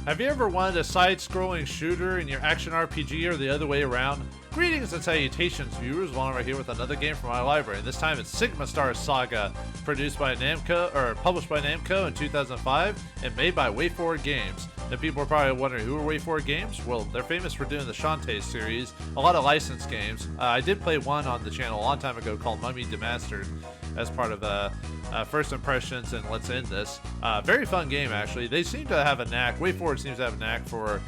Have you ever wanted a side-scrolling shooter in your action RPG or the other way around? Greetings and salutations, viewers. Vauldemare right here with another game from my library. And this time it's Sigma Star Saga, produced by Namco, or published by Namco in 2005 and made by WayForward Games. Now people are probably wondering, who are WayForward Games? Well, they're famous for doing the Shantae series, a lot of licensed games. I did play one on the channel a long time ago called Mummy Demastered as part of First Impressions and Let's End This. Very fun game, actually. They seem to have a knack, WayForward seems to have a knack for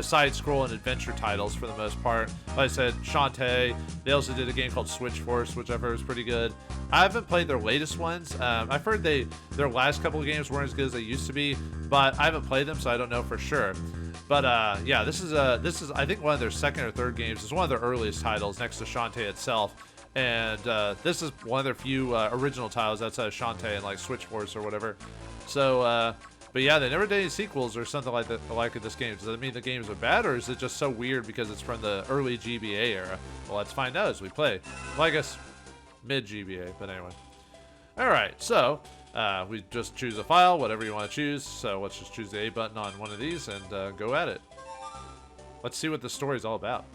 side-scroll and adventure titles for the most part. Like I said, Shantae. They also did a game called Switch Force, which I've heard is pretty good. I haven't played their latest ones. I've heard their last couple of games weren't as good as they used to be, but I haven't played them, so I don't know for sure. But yeah, this is I think one of their second or third games. It's one of their earliest titles next to Shantae itself. And this is one of their few original titles outside of Shantae and like Switch Force or whatever. So, but yeah, they never did any sequels or something like that. Like this game, does that mean the games are bad, or is it just so weird because it's from the early GBA era? Well, let's find out as we play. Well, I guess mid GBA, but anyway. All right, so we just choose a file, whatever you want to choose. So let's just choose the A button on one of these and go at it. Let's see what the story's all about.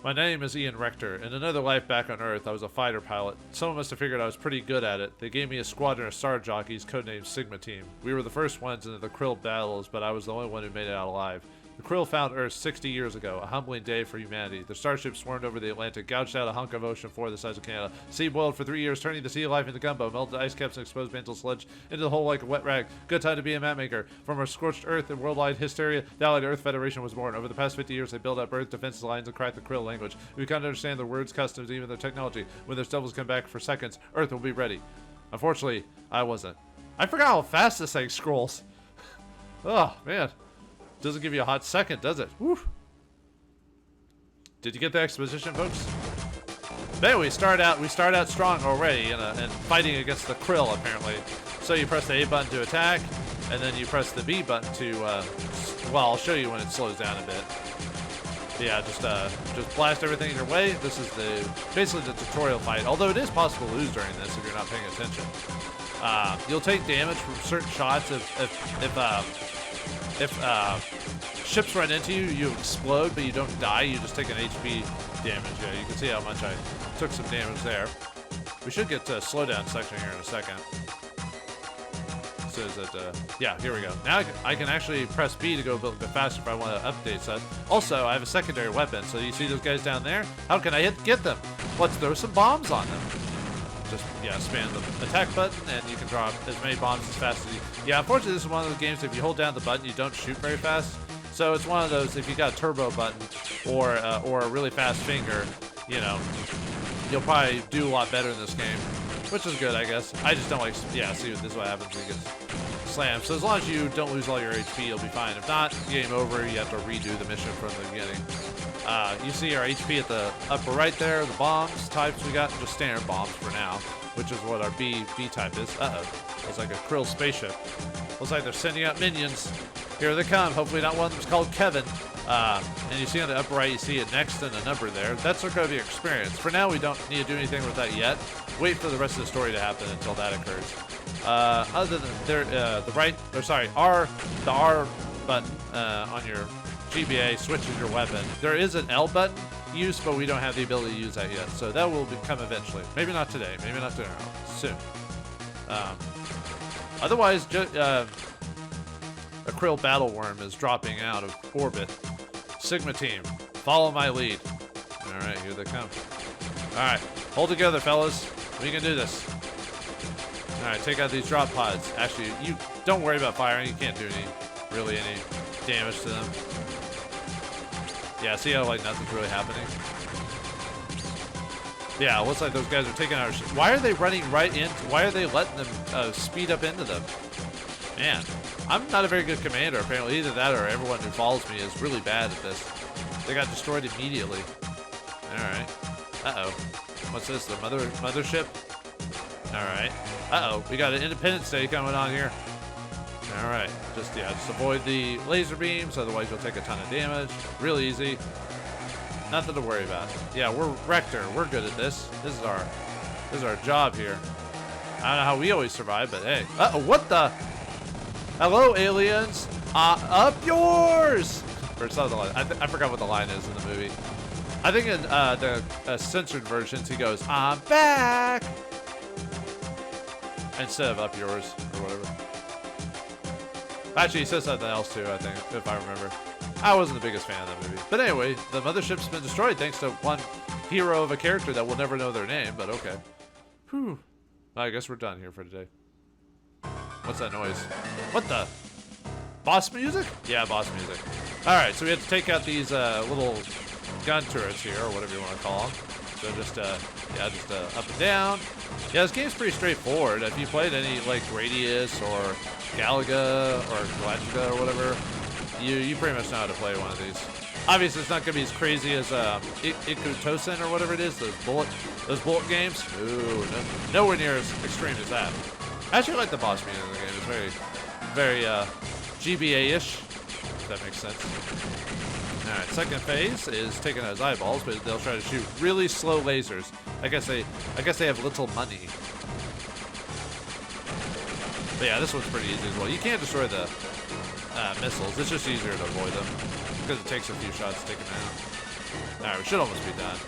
My name is Ian Recker. In another life back on Earth, I was a fighter pilot. Someone must have figured I was pretty good at it. They gave me a squadron of star jockeys, codenamed Sigma Team. We were the first ones into the Krill battles, but I was the only one who made it out alive. The Krill found Earth 60 years ago, a humbling day for humanity. The starship swarmed over the Atlantic, gouged out a hunk of ocean floor the size of Canada. Sea boiled for 3 years, turning the sea of life into gumbo, melted ice caps and exposed mantle sludge into the hole like a wet rag. Good time to be a map maker. From our scorched Earth and worldwide hysteria, the Allied Earth Federation was born. Over the past 50 years, they built up Earth defense lines and cracked the Krill language. We come to understand their words, customs, even their technology. When their devils come back for seconds, Earth will be ready. Unfortunately, I wasn't. I forgot how fast this thing scrolls. Oh, man. Doesn't give you a hot second, does it? Woo. Did you get the exposition, folks? Man, we start out strong already and fighting against the Krill, apparently. So you press the A button to attack, and then you press the B button to, well, I'll show you when it slows down a bit. Yeah, just blast everything your way. This is basically the tutorial fight, although it is possible to lose during this if you're not paying attention. You'll take damage from certain shots if ships run into you, you explode, but you don't die. You just take an HP damage. Yeah, you can see how much I took some damage there. We should get to a slowdown section here in a second. So yeah, here we go. Now I can actually press B to go a little bit faster if I want to update stuff. Also, I have a secondary weapon. So you see those guys down there? How can I get them? Let's throw some bombs on them. Just, yeah, spam the attack button, and you can drop as many bombs as fast as you... Yeah, unfortunately, this is one of those games, if you hold down the button, you don't shoot very fast. So it's one of those, if you got a turbo button or a really fast finger, you know, you'll probably do a lot better in this game, which is good, I guess. I just don't like... Yeah, see, this is what happens when you get slammed. So as long as you don't lose all your HP, you'll be fine. If not, game over, you have to redo the mission from the beginning. You see our HP at the upper right there, the bombs types we got, just standard bombs for now, which is what our B type is. Uh-oh, it's like a Krill spaceship. Looks like they're sending out minions. Here they come, hopefully not one of them's called Kevin. And you see on the upper right, you see a next and a number there. That's going to be experience. For now, we don't need to do anything with that yet. Wait for the rest of the story to happen until that occurs. Other than the R button on your GBA switches your weapon. There is an L button used, but we don't have the ability to use that yet. So that will come eventually. Maybe not today. Maybe not tomorrow. Soon. Otherwise, a Krill battle worm is dropping out of orbit. Sigma Team, follow my lead. All right, here they come. All right, hold together, fellas. We can do this. All right, take out these drop pods. Actually, you don't worry about firing. You can't do any damage to them. Yeah, see how like nothing's really happening? Yeah, it looks like those guys are taking our shit. Why are they running right into? Why are they letting them speed up into them? Man, I'm not a very good commander, apparently. Either that or everyone who follows me is really bad at this. They got destroyed immediately. Alright. Uh-oh. What's this? The mothership? Alright. Uh-oh. We got an Independence Day coming on here. Alright. Just avoid the laser beams, otherwise you'll take a ton of damage. Real easy. Nothing to worry about. Yeah, we're Rector. We're good at this. This is our job here. I don't know how we always survive, but hey. Uh-oh, what the? Hello, aliens. Up yours! Or something like that. I forgot what the line is in the movie. I think in the censored versions, he goes, I'm back! Instead of up yours, or whatever. Actually, he says something else too, I think, if I remember. I wasn't the biggest fan of that movie. But anyway, the mothership's been destroyed thanks to one hero of a character that we'll never know their name, but okay. Whew. I guess we're done here for today. What's that noise? What the? Boss music? Yeah, boss music. Alright, so we have to take out these little gun turrets here, or whatever you want to call them. So just up and down. Yeah, this game's pretty straightforward. If you played any, like, Gradius or Galaga or Galactica or whatever, you pretty much know how to play one of these. Obviously, it's not going to be as crazy as Ikutosen or whatever it is, those bullet games. Ooh, nowhere near as extreme as that. I actually like the boss music in the game. It's very GBA-ish, if that makes sense. Alright, second phase is taking those eyeballs, but they'll try to shoot really slow lasers. I guess they have little money. But yeah, this one's pretty easy as well. You can't destroy the missiles. It's just easier to avoid them because it takes a few shots to take them out. Alright, we should almost be done.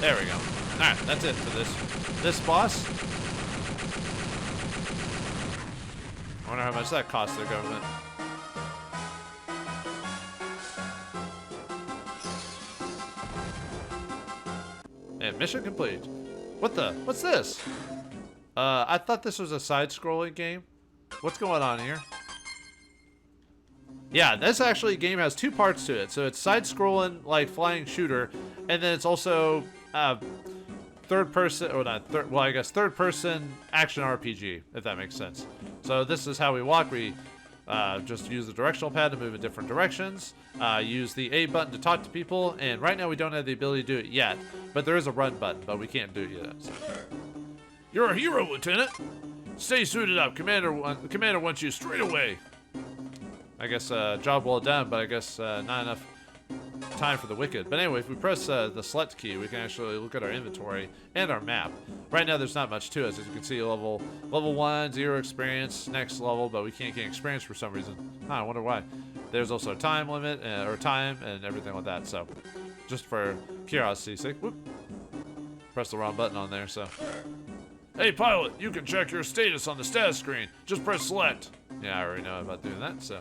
There we go. Alright, that's it for this boss. I wonder how much that costs the government. And mission complete. What's this? I thought this was a side-scrolling game. What's going on here? Yeah, this actually game has two parts to it. So it's side-scrolling, like, flying shooter, and then it's also third-person action RPG, if that makes sense. So this is how we walk. We just use the directional pad to move in different directions. Use the A button to talk to people, and right now we don't have the ability to do it yet, but there is a run button, but we can't do it yet. So. You're a hero, Lieutenant. Stay suited up. The commander wants you straight away. I guess job well done, but I guess not enough time for the wicked. But anyway, if we press the select key, we can actually look at our inventory and our map. Right now, there's not much to us. As you can see, level 1, 0 experience, next level, but we can't gain experience for some reason. I wonder why. There's also a time limit, or time, and everything like that. So, just for curiosity's sake, whoop, press the wrong button on there. So, hey pilot, you can check your status on the status screen. Just press select. Yeah, I already know about doing that. So.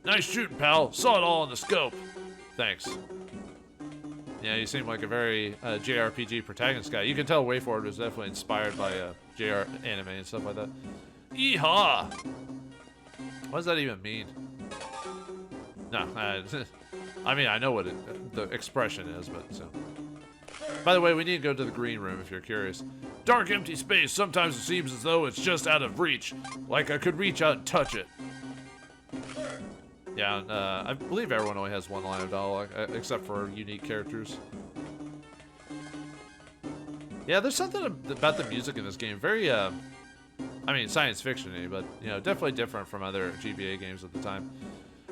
Nice shooting, pal. Saw it all in the scope. Thanks. Yeah, you seem like a very JRPG protagonist guy. You can tell WayForward was definitely inspired by JR anime and stuff like that. Yeehaw! What does that even mean? No, I mean, I know what the expression is, but so. By the way, we need to go to the green room if you're curious. Dark, empty space. Sometimes it seems as though it's just out of reach. Like I could reach out and touch it. Yeah, I believe everyone only has one line of dialogue, except for unique characters. Yeah, there's something about the music in this game. Very, I mean, science fiction-y, but, you know, definitely different from other GBA games at the time.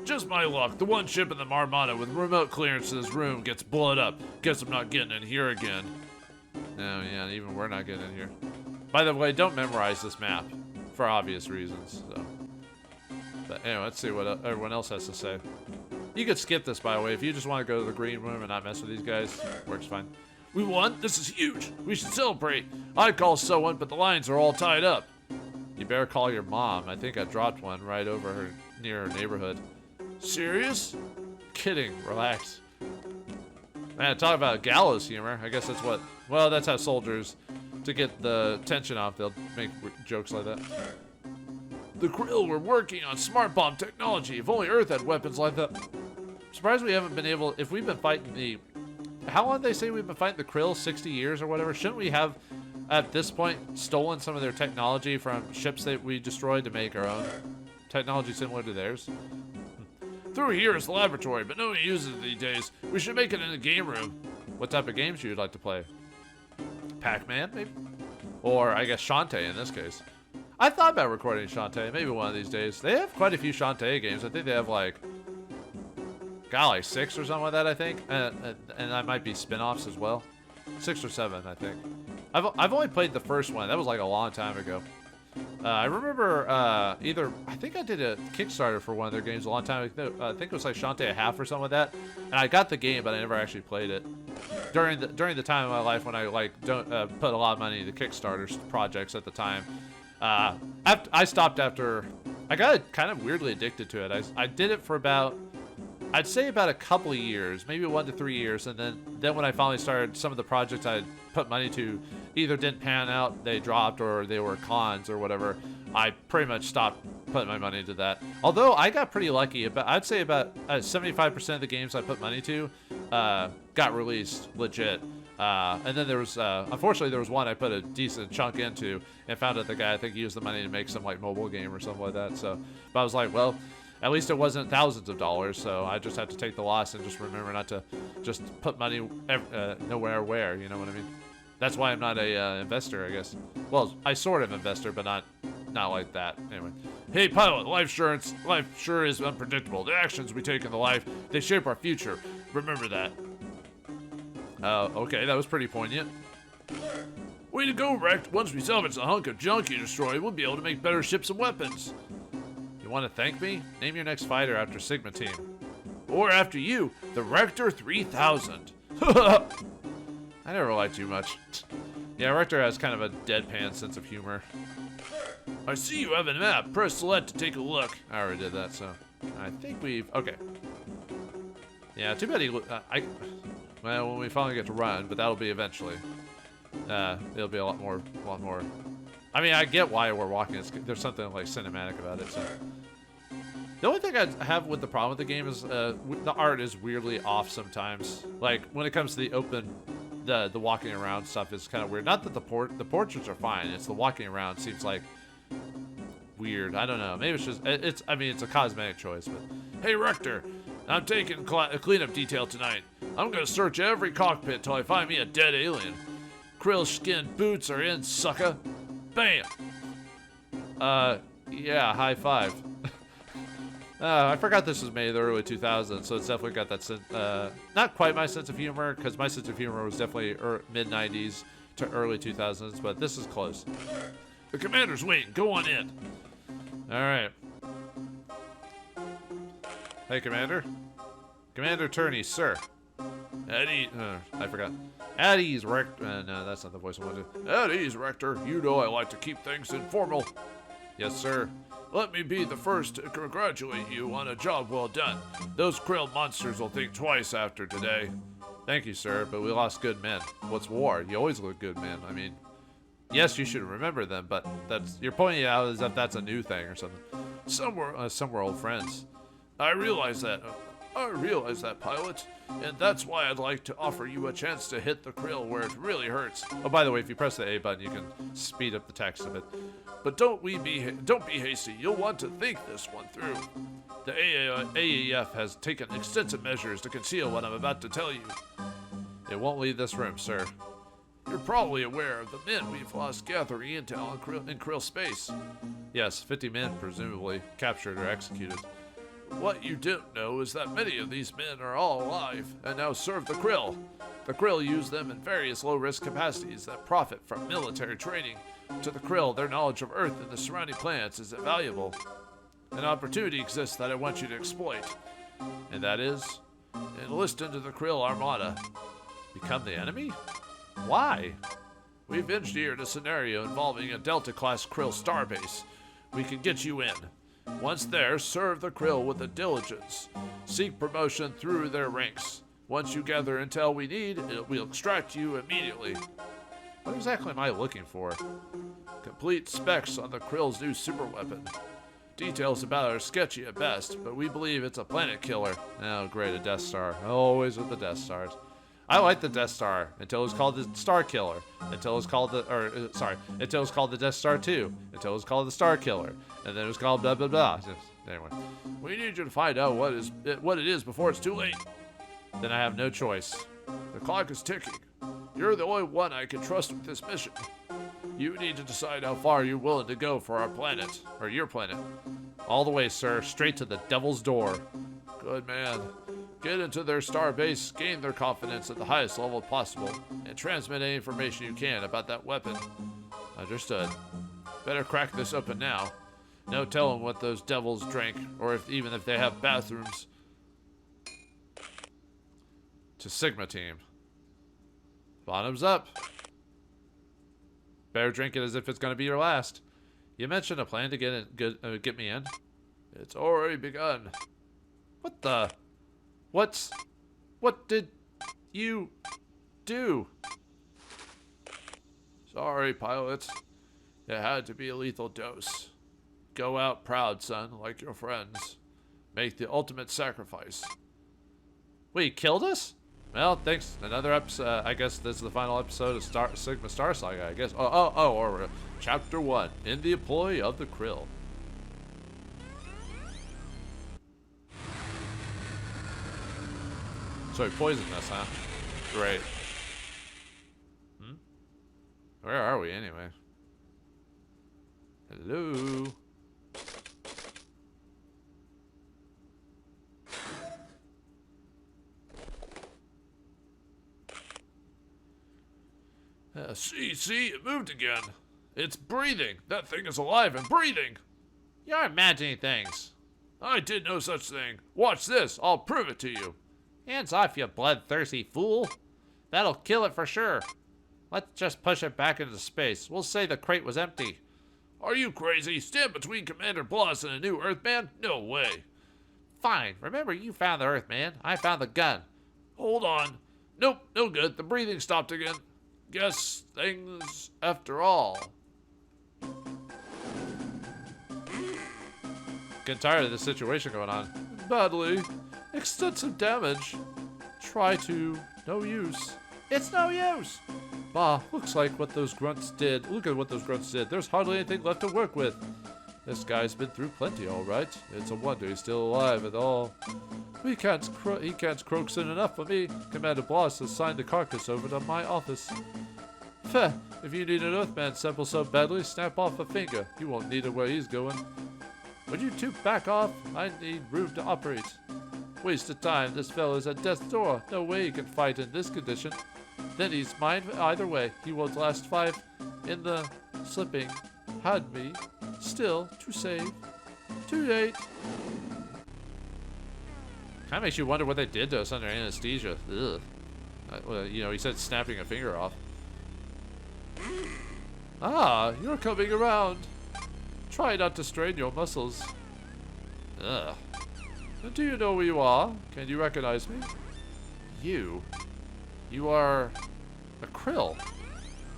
Just my luck. The one ship in the Armada with remote clearance to this room gets blown up. Guess I'm not getting in here again. No, yeah, even we're not getting in here. By the way, don't memorize this map, for obvious reasons, so. But anyway, let's see what everyone else has to say. You could skip this, by the way. If you just want to go to the green room and not mess with these guys, works fine. We won? This is huge. We should celebrate. I'd call someone, but the lines are all tied up. You better call your mom. I think I dropped one right over her near her neighborhood. Serious? Kidding. Relax. Man, talk about gallows humor. I guess that's what... Well, that's how soldiers, to get the tension off, they'll make jokes like that. The Krill were working on smart bomb technology. If only Earth had weapons like that. I'm surprised we haven't been able... If we've been fighting the... How long did they say we've been fighting the Krill? 60 years or whatever? Shouldn't we have, at this point, stolen some of their technology from ships that we destroyed to make our own technology similar to theirs? Through here is the laboratory, but no one uses it these days. We should make it in the game room. What type of games you'd like to play? Pac-Man, maybe? Or, I guess, Shantae in this case. I thought about recording Shantae, maybe one of these days. They have quite a few Shantae games. I think they have like 6 or something like that, I think. And that might be spin-offs as well. 6 or 7, I think. I've only played the first one. That was like a long time ago. I remember I think I did a Kickstarter for one of their games a long time ago. I think it was like Shantae a Half or something like that. And I got the game, but I never actually played it. During the time of my life when I like don't put a lot of money into Kickstarter projects at the time, I stopped after. I got kind of weirdly addicted to it. I did it for about, I'd say about a couple of years, maybe 1 to 3 years, and then when I finally started, some of the projects I put money to either didn't pan out, they dropped, or they were cons or whatever. I pretty much stopped putting my money into that. Although I got pretty lucky, I'd say about 75% of the games I put money to got released legit. And then there was, unfortunately, there was one I put a decent chunk into and found out the guy, I think he used the money to make some like mobile game or something like that. So, but I was like, well, at least it wasn't thousands of dollars, so I just had to take the loss and just remember not to just put money nowhere where, you know what I mean? That's why I'm not a investor, I guess. Well, I sort of investor, but not like that. Anyway. Hey, pilot, life sure is unpredictable. The actions we take in the life, they shape our future. Remember that. Okay, that was pretty poignant. Way to go, Rex. Once we salvage the hunk of junk you destroyed, we'll be able to make better ships and weapons. You want to thank me? Name your next fighter after Sigma Team. Or after you, the Rector 3000. I never liked you much. Yeah, Rector has kind of a deadpan sense of humor. I see you have a map. Press select to take a look. I already did that, so I think we've... Okay. Yeah, too bad he... well, when we finally get to run, but that'll be eventually. It'll be a lot more... I mean, I get why we're walking. There's something like cinematic about it, so... The only thing I have with the problem with the game is the art is weirdly off sometimes. Like, when it comes to the open... The walking around stuff is kind of weird. Not that the portraits are fine. It's the walking around seems like weird. I don't know. Maybe it's just I mean, it's a cosmetic choice. But hey, Rector, I'm taking a cleanup detail tonight. I'm gonna search every cockpit till I find me a dead alien. Krill skin boots are in, sucker. Bam. Yeah. High five. I forgot this was made in the early 2000s, so it's definitely got that not quite my sense of humor, because my sense of humor was definitely mid-90s to early 2000s, but this is close. The commander's waiting. Go on in. All right. Hey, Commander. Commander Turney, sir. At ease. I forgot. At ease, Rector. No, that's not the voice I wanted. At ease, Rector. You know I like to keep things informal. Yes, sir. Let me be the first to congratulate you on a job well done. Those Krill monsters will think twice after today. Thank you, sir, but we lost good men. What's war? You always look good men. I mean, yes, you should remember them, but you're pointing out as if that's a new thing or something. Some were old friends. I realize that, pilot, and that's why I'd like to offer you a chance to hit the Krill where it really hurts. Oh, by the way, if you press the A button, you can speed up the text a bit. But don't be hasty. You'll want to think this one through. The AEF has taken extensive measures to conceal what I'm about to tell you. It won't leave this room, sir. You're probably aware of the men we've lost gathering intel in Krill space. Yes, 50 men, presumably, captured or executed. What you don't know is that many of these men are all alive and now serve the Krill. The Krill use them in various low-risk capacities that profit from military training. To the Krill, their knowledge of Earth and the surrounding planets is invaluable. An opportunity exists that I want you to exploit, and that is, enlist into the Krill Armada. Become the enemy? Why? We've engineered a scenario involving a Delta-class Krill starbase. We can get you in. Once there, serve the Krill with diligence. Seek promotion through their ranks. Once you gather intel we need, we'll extract you immediately. What exactly am I looking for? Complete specs on the Krill's new superweapon. Details about it are sketchy at best, but we believe it's a planet killer. Oh, great, a Death Star. Always with the Death Stars. I like the Death Star until it was called the Star Killer. Until it was called until it was called the Death Star 2. Until it was called the Star Killer. And then it was called blah, blah, blah. Anyway. We need you to find out what it is before it's too late. Then I have no choice. The clock is ticking. You're the only one I can trust with this mission. You need to decide how far you're willing to go for our planet, or your planet. All the way, sir, straight to the Devil's Door. Good man. Get into their star base, gain their confidence at the highest level possible, and transmit any information you can about that weapon. Understood. Better crack this open now. No telling what those devils drank, or even if they have bathrooms. To Sigma team. Bottoms up. Better drink it as if it's going to be your last. You mentioned a plan to get me in. It's already begun. What the? What did you do? Sorry, pilot. It had to be a lethal dose. Go out proud, son, like your friends. Make the ultimate sacrifice. Wait, you killed us? Well, thanks. Another episode. I guess this is the final episode of Sigma Star Saga, I guess. Or Chapter 1. In the employ of the Krill. So he poisoned us, huh? Great. Where are we, anyway? Hello? See, it moved again. It's breathing. That thing is alive and breathing. You're imagining things. I did no such thing. Watch this. I'll prove it to you. Hands off, you bloodthirsty fool. That'll kill it for sure. Let's just push it back into space. We'll say the crate was empty. Are you crazy? Stand between Commander Bloss and a new Earthman? No way. Fine. Remember, you found the Earthman. I found the gun. Hold on. Nope, no good. The breathing stopped again. Guess things after all. Getting tired of this situation going on. Badly. Extensive damage. Try to. No use. It's no use. Bah, looks like what those grunts did. Look at what those grunts did. There's hardly anything left to work with. This guy's been through plenty, all right. It's a wonder he's still alive at all. He can't croak soon enough for me. Commander Bloss has signed the carcass over to my office. Feh, if you need an Earthman sample so badly, snap off a finger. You won't need it where he's going. Would you two back off? I need room to operate. Waste of time. This fella's at death's door. No way he can fight in this condition. Then he's mine either way. He won't last 5 in the slipping. Had me. Still, to save. Too late. Kind of makes you wonder what they did to us under anesthesia. Ugh. Well, you know, he said snapping a finger off. Ah, you're coming around. Try not to strain your muscles. Ugh. And do you know who you are? Can you recognize me? You are a Krill.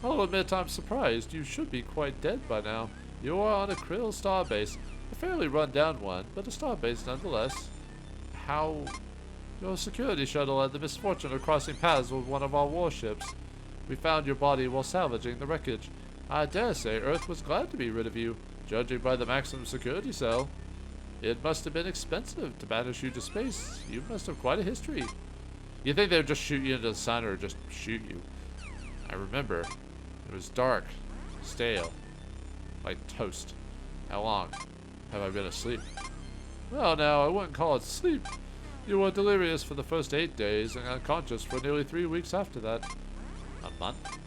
I'll admit I'm surprised. You should be quite dead by now. You are on a Krill starbase. A fairly run-down one, but a starbase nonetheless. How? Your security shuttle had the misfortune of crossing paths with one of our warships. We found your body while salvaging the wreckage. I dare say Earth was glad to be rid of you, judging by the maximum security cell. It must have been expensive to banish you to space. You must have quite a history. You think they would just shoot you into the sun or just shoot you? I remember. It was dark, stale, like toast. How long have I been asleep? Well, now, I wouldn't call it sleep. You were delirious for the first 8 days and unconscious for nearly 3 weeks after that. A month?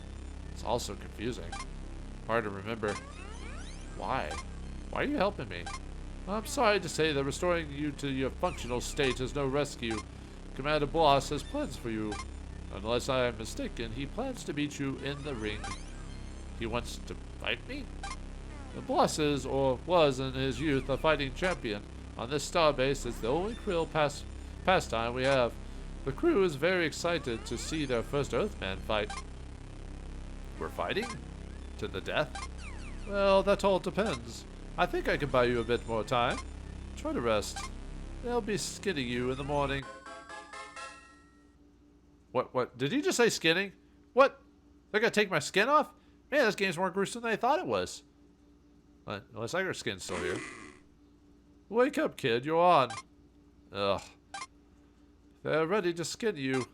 It's also confusing. Hard to remember. Why? Why are you helping me? I'm sorry to say that restoring you to your functional state is no rescue. Commander Bloss has plans for you. Unless I am mistaken, he plans to meet you in the ring. He wants to fight me? The Bloss is, or was in his youth, a fighting champion. On this starbase, it's the only Krill pastime we have. The crew is very excited to see their first Earthman fight. We're fighting? To the death? Well, that all depends. I think I can buy you a bit more time. Try to rest. They'll be skinning you in the morning. What? Did he just say skinning? What? They're gonna take my skin off? Man, this game's more gruesome than I thought it was. Unless our skin's still here. Wake up, kid. You're on. Ugh. They're ready to skin you.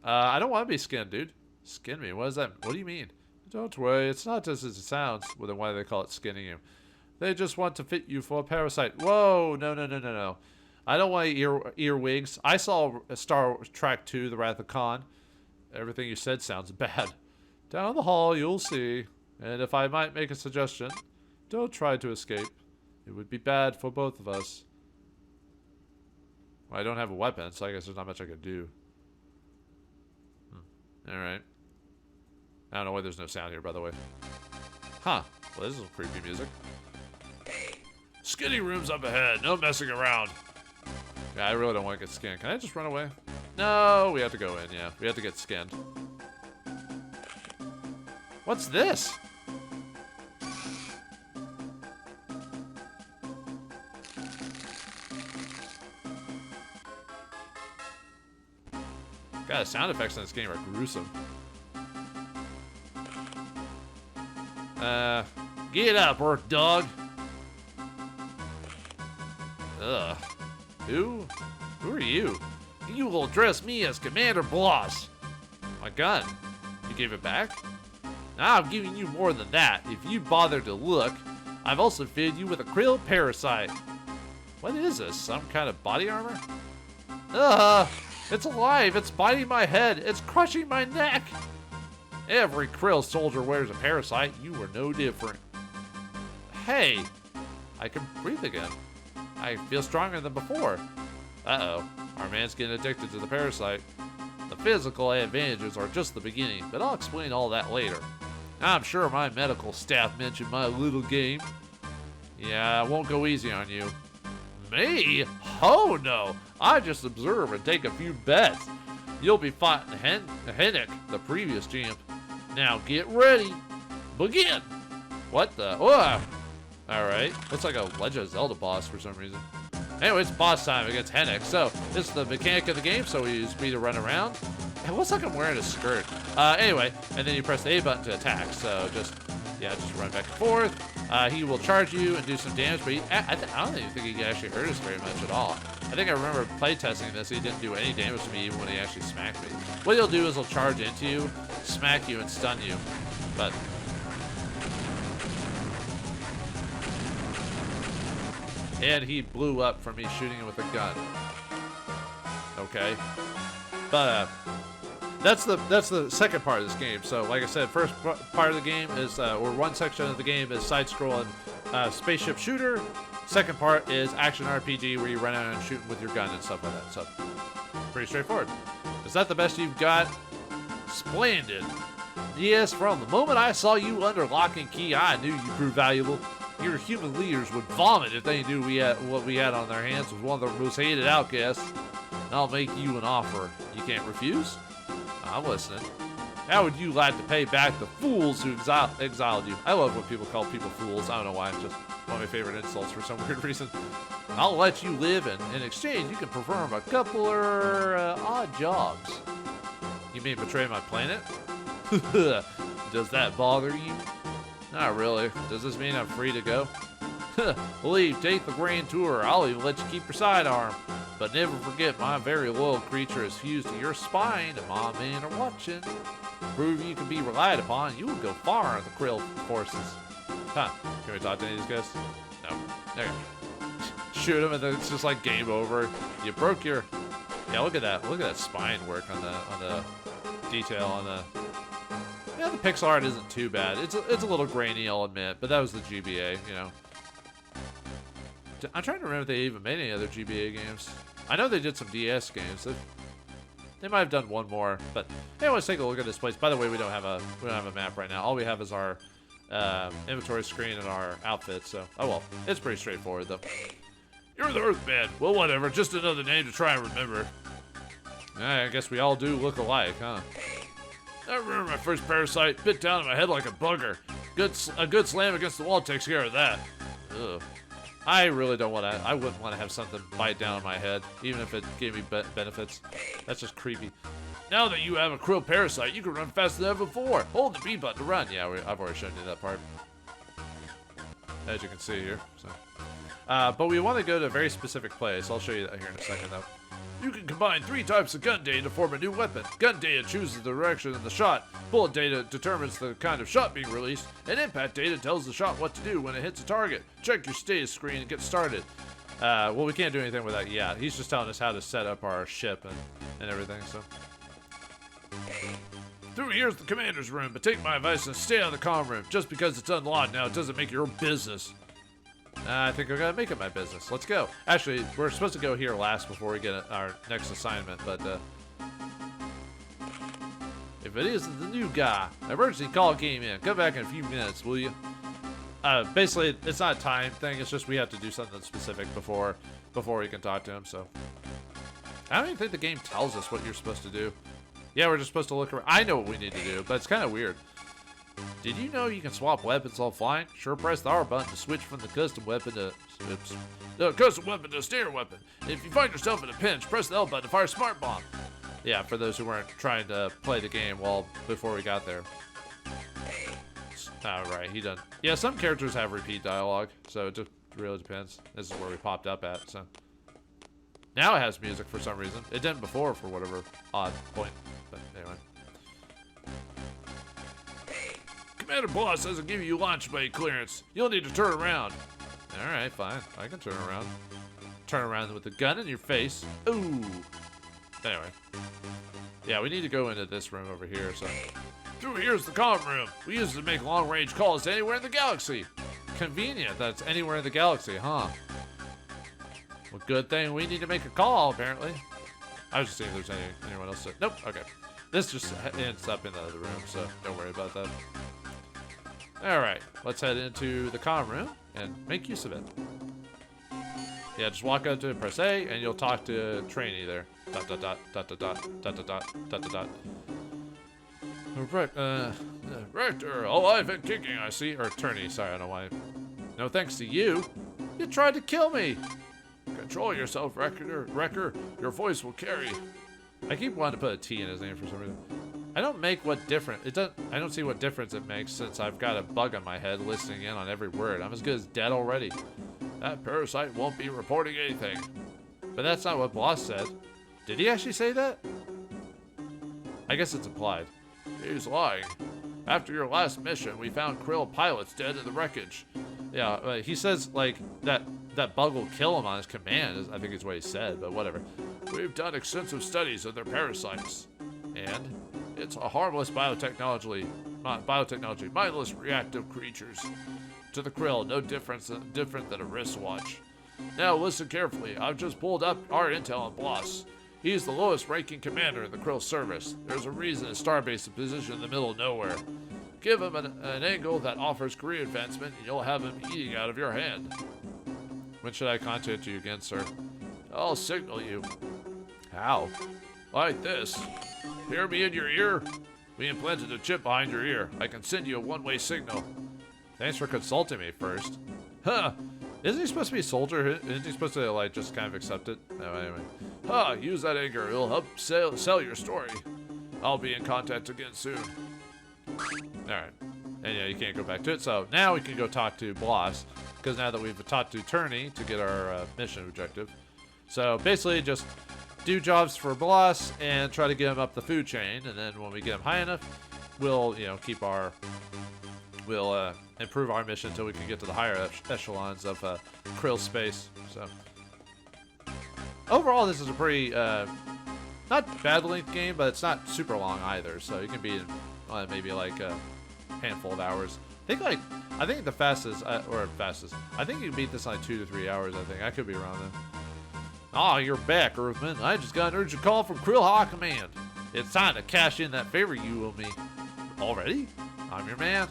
I don't want to be skinned, dude. Skin me? What is that? What do you mean? Don't worry. It's not as it sounds. Well, then why do they call it skinning you? They just want to fit you for a parasite. Whoa. No. I don't want earwigs. I saw Star Trek 2, The Wrath of Khan. Everything you said sounds bad. Down the hall, you'll see. And if I might make a suggestion, don't try to escape. It would be bad for both of us. Well, I don't have a weapon, so I guess there's not much I could do. Alright. I don't know why there's no sound here, by the way. Huh. Well, this is creepy music. Skinny room's up ahead. No messing around. Yeah, I really don't want to get skinned. Can I just run away? No, we have to go in, yeah. We have to get skinned. What's this? God, the sound effects in this game are gruesome. Get up, Earth Dog. Ugh. Who are you? You will address me as Commander Bloss. My gun. You gave it back? Now I'm giving you more than that. If you bother to look, I've also fitted you with a Krill parasite. What is this? Some kind of body armor? It's alive. It's biting my head. It's crushing my neck. Every Krill soldier wears a parasite. You are no different. Hey, I can breathe again. I feel stronger than before. Uh-oh. Our man's getting addicted to the parasite. The physical advantages are just the beginning, but I'll explain all that later. I'm sure my medical staff mentioned my little game. Yeah, I won't go easy on you. Me? Oh no! I just observe and take a few bets. You'll be fighting Hennick, the previous champ. Now get ready. Begin! What the? Whoa! Alright. Looks like a Legend of Zelda boss for some reason. Anyway, it's boss time against Hennick. So, this is the mechanic of the game, so we use B to run around. It looks like I'm wearing a skirt. Anyway, and then you press the A button to attack. So, just run back and forth. He will charge you and do some damage, but I don't even think he can actually hurt us very much at all. I think I remember playtesting this, he didn't do any damage to me even when he actually smacked me. What he'll do is he'll charge into you, smack you, and stun you. But and he blew up from me shooting him with a gun. Okay. But that's the second part of this game. So like I said, first part of the game is, or one section of the game is side-scrolling spaceship shooter. Second part is action RPG where you run out and shoot with your gun and stuff like that. So pretty straightforward. Is that the best you've got? Splendid. Yes, from the moment I saw you under lock and key, I knew you proved valuable. Your human leaders would vomit if they knew what we had on their hands was one of their most hated outcasts. And I'll make you an offer. You can't refuse? I'm listening. How would you like to pay back the fools who exiled you? I love when people call people fools. I don't know why. It's just one of my favorite insults for some weird reason. I'll let you live, and in exchange, you can perform a couple of odd jobs. You mean betray my planet? Does that bother you? Not really. Does this mean I'm free to go? Leave, take the grand tour. I'll even let you keep your sidearm. But never forget, my very loyal creature is fused to your spine, and my men are watching. Prove you can be relied upon, you will go far in the Krill forces. Huh. Can we talk to any of these guys? No. There. Shoot him, and then it's just like game over. You broke your... Yeah, look at that. Look at that spine work on the detail on the... Yeah, the pixel art isn't too bad. It's a little grainy, I'll admit, but that was the GBA, you know. I'm trying to remember if they even made any other GBA games. I know they did some DS games. They might have done one more, but hey, let's take a look at this place. By the way, we don't have a map right now. All we have is our inventory screen and our outfit. So, oh well, it's pretty straightforward though. You're the Earthman. Well, whatever. Just another name to try and remember. I guess we all do look alike, huh? I remember my first parasite bit down in my head like a bugger. A good slam against the wall takes care of that. Ugh. I really don't want to. I wouldn't want to have something bite down on my head, even if it gave me benefits. That's just creepy. Now that you have a Krill parasite, you can run faster than ever before. Hold the B button to run. Yeah, I've already shown you that part, as you can see here. So, but we want to go to a very specific place. I'll show you that here in a second, though. You can combine 3 types of gun data to form a new weapon. Gun data chooses the direction of the shot. Bullet data determines the kind of shot being released. And impact data tells the shot what to do when it hits a target. Check your status screen and get started. Well, we can't do anything with that yet. He's just telling us how to set up our ship and everything, so. Through here's the commander's room, but take my advice and stay out of the comm room. Just because it's unlocked now, it doesn't make it your business. I think we're gonna make it my business. Let's go. Actually, we're supposed to go here last before we get our next assignment, but if it is the new guy, emergency call came in. Come back in a few minutes, will you? Basically, it's not a time thing. It's just we have to do something specific before we can talk to him. So I don't even think the game tells us what you're supposed to do. Yeah, we're just supposed to look around. I know what we need to do, but it's kind of weird. Did you know you can swap weapons while flying? Sure, press the R button to switch from the custom weapon to a standard weapon. If you find yourself in a pinch, press the L button to fire a smart bomb. Yeah, for those who weren't trying to play the game before we got there. Right, he done. Yeah, some characters have repeat dialogue, so it just really depends. This is where we popped up at, so. Now it has music for some reason. It didn't before for whatever odd point, but anyway. Commander Boss doesn't give you launch bay clearance. You'll need to turn around. Alright, fine. I can turn around. Turn around with the gun in your face. Ooh. Anyway. Yeah, we need to go into this room over here, so. Through here's the comm room. We use it to make long-range calls to anywhere in the galaxy. Convenient that's anywhere in the galaxy, huh? Well, good thing we need to make a call, apparently. I was just seeing if there's anyone else. Nope, okay. This just ends up in the other room, so don't worry about that. Alright, let's head into the comm room and make use of it. Yeah, just walk up to it, press A, and you'll talk to trainee there. Dot dot dot dot dot dot dot dot dot dot dot dot. Rector, alive and kicking, I see. Or attorney, sorry, I don't know why. No thanks to you. You tried to kill me. Control yourself, Recker. Your voice will carry. I keep wanting to put a T in his name for some reason. I don't make what difference. I don't see what difference it makes since I've got a bug on my head listening in on every word. I'm as good as dead already. That parasite won't be reporting anything. But that's not what Boss said. Did he actually say that? I guess it's implied. He's lying. After your last mission, we found Krill pilots dead in the wreckage. Yeah, he says, like, that bug will kill him on his command, I think is what he said, but whatever. We've done extensive studies of their parasites. And it's a harmless biotechnology, mindless reactive creatures. To the Krill, no different than a wristwatch. Now listen carefully. I've just pulled up our intel on Boss. He's the lowest ranking commander in the Krill service. There's a reason his starbase is positioned in the middle of nowhere. Give him an angle that offers career advancement, and you'll have him eating out of your hand. When should I contact you again, sir? I'll signal you. How? Like this. Hear me in your ear? We implanted a chip behind your ear. I can send you a one-way signal. Thanks for consulting me first. Huh. Isn't he supposed to be a soldier? Isn't he supposed to, like, just kind of accept it? No, anyway. Huh, use that anger. It'll help sell your story. I'll be in contact again soon. Alright. And yeah, you can't go back to it. So now we can go talk to Boss. Because now that we've talked to Turney to get our mission objective. So basically just do jobs for Boss and try to get him up the food chain. And then when we get him high enough, we'll, keep our... We'll improve our mission until we can get to the higher echelons of Krill space. So overall, this is a pretty not bad length game, but it's not super long either. So you can be in maybe like a handful of hours. I think the fastest I think you can beat this in like 2 to 3 hours. I could be wrong then. Oh, you're back, Earthman. I just got an urgent call from Krill High Command. It's time to cash in that favor you owe me. Already? I'm your man.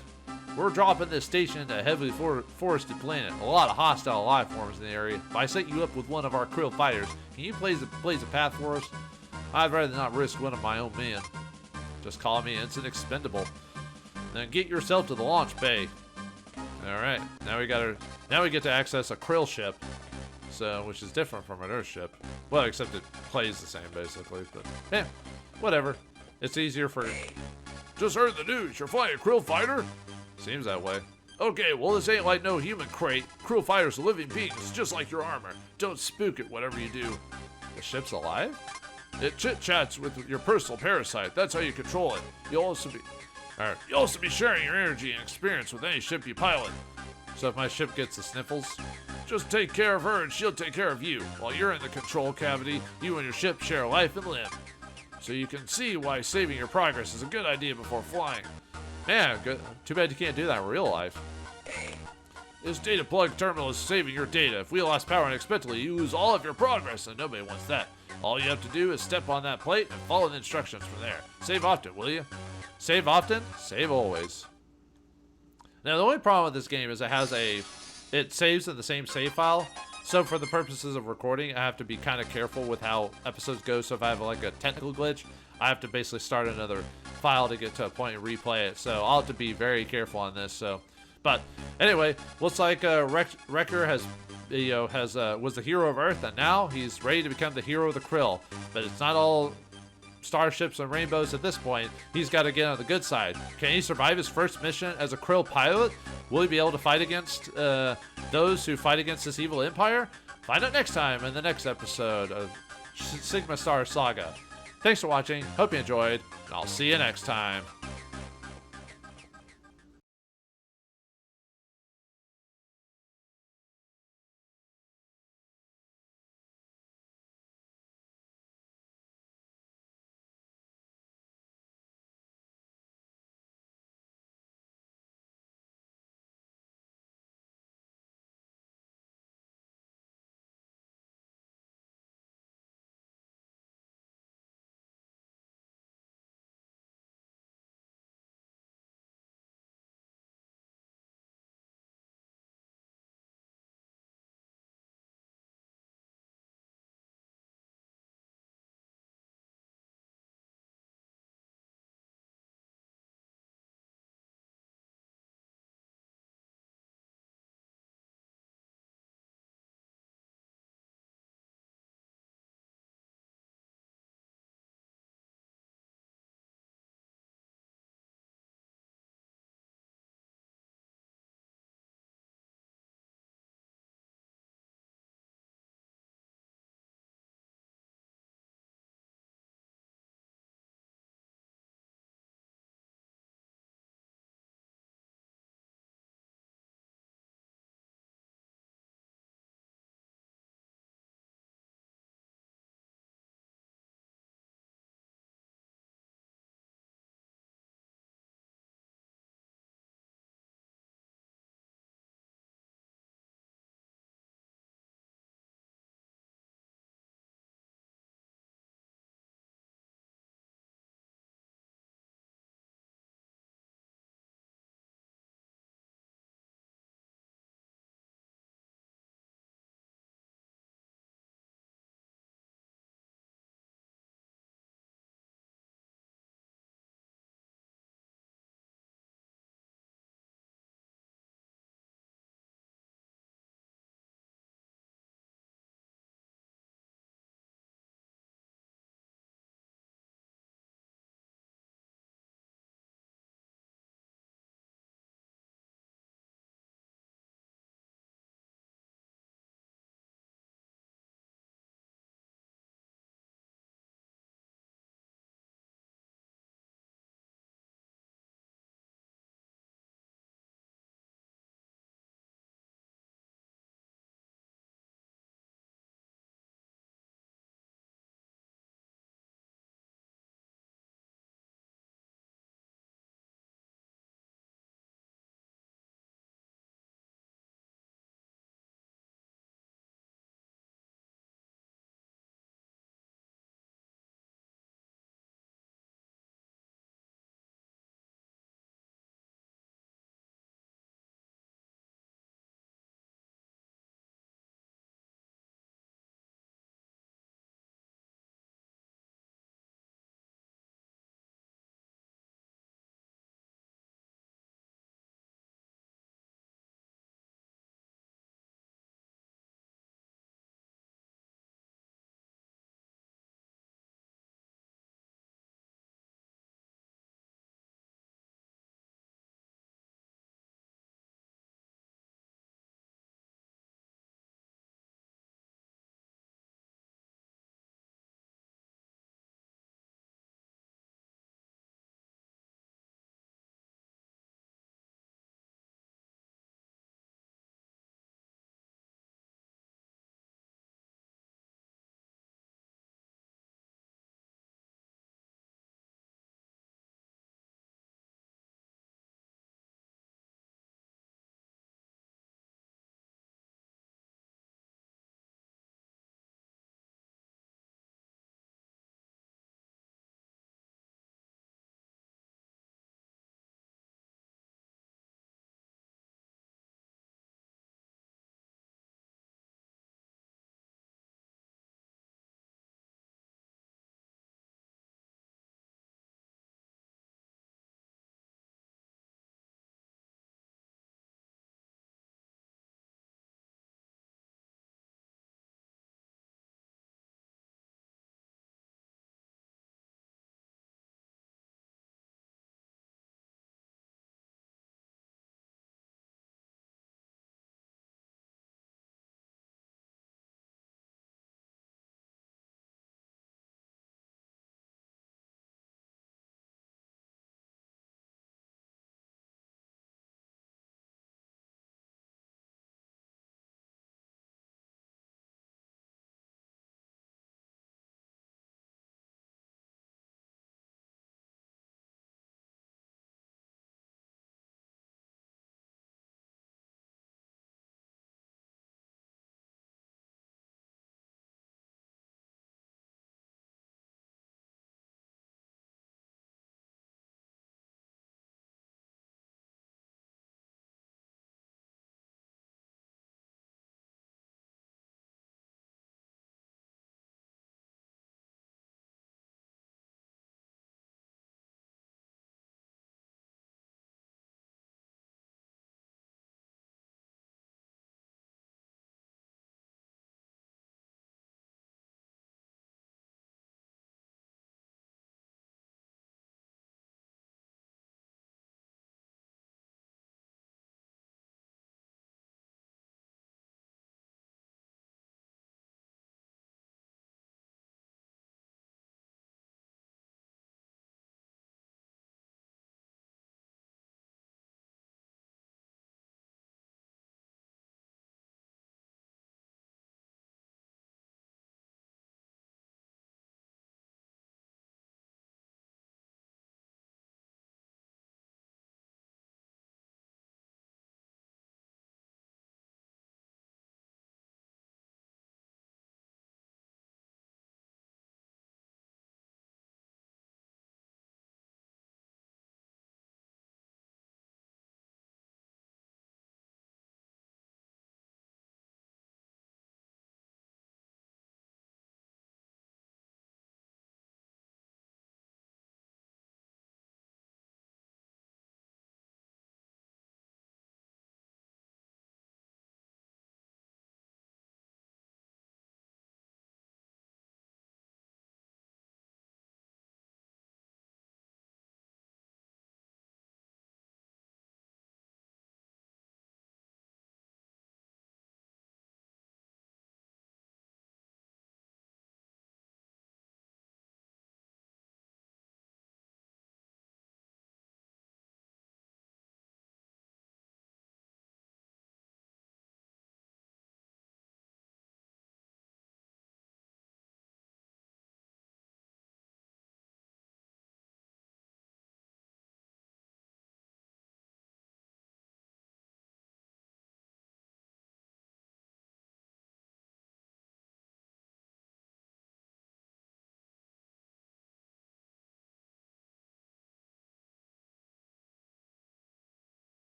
We're dropping this station into a heavily forested planet. A lot of hostile life forms in the area. If I set you up with one of our Krill fighters, can you blaze a path for us? I'd rather not risk one of my own men. Just call me Instant Expendable. Then get yourself to the launch bay. Alright, now we get to access a Krill ship. So, which is different from an Earth ship. Well, except it plays the same basically, but yeah, whatever. It's easier for... Just heard the news, you're flying a Krill fighter? Seems that way. Okay, well this ain't like no human crate. Krill fighters are living beings, just like your armor. Don't spook it, whatever you do. The ship's alive? It chit-chats with your personal parasite. That's how you control it. You'll also be sharing your energy and experience with any ship you pilot. So if my ship gets the sniffles, just take care of her and she'll take care of you. While you're in the control cavity, you and your ship share life and limb. so you can see why saving your progress is a good idea before flying. Man, good. Too bad you can't do that in real life. This data plug terminal is saving your data. If we lost power unexpectedly, you lose all of your progress, and nobody wants that. All you have to do is step on that plate and follow the instructions from there. Save often, will you? Save often, save always. Now, the only problem with this game is it saves in the same save file. So for the purposes of recording, I have to be kind of careful with how episodes go. So if I have like a technical glitch, I have to basically start another file to get to a point and replay it. So I'll have to be very careful on this. But anyway, looks like Recker was the hero of Earth, and now he's ready to become the hero of the Krill. But it's not all starships and rainbows at this point. He's got to get on the good side. Can he survive his first mission as a Krill pilot? Will he be able to fight against those who fight against this evil empire? Find out next time in the next episode of Sigma Star Saga. Thanks for watching. Hope you enjoyed, and I'll see you next time.